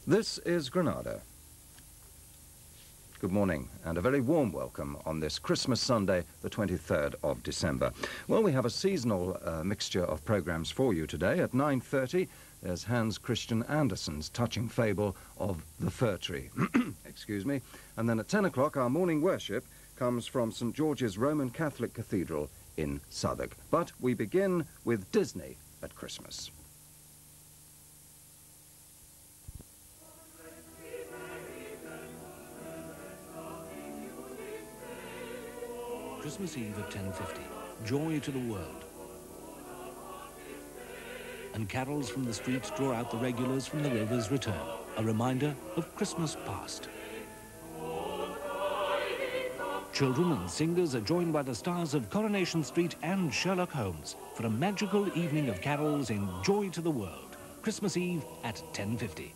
This is Granada. Good morning and a very warm welcome on this Christmas Sunday, the 23rd of December. Well, we have a seasonal mixture of programmes for you today. At 9:30, there's Hans Christian Andersen's touching fable of the fir tree. Excuse me. And then at 10 o'clock, our morning worship comes from St. George's Roman Catholic Cathedral in Southwark. But we begin with Disney at Christmas. Christmas Eve at 10:50, joy to the world. And carols from the streets draw out the regulars from the Rover's return, a reminder of Christmas past. Children and singers are joined by the stars of Coronation Street and Sherlock Holmes for a magical evening of carols in Joy to the World, Christmas Eve at 10:50.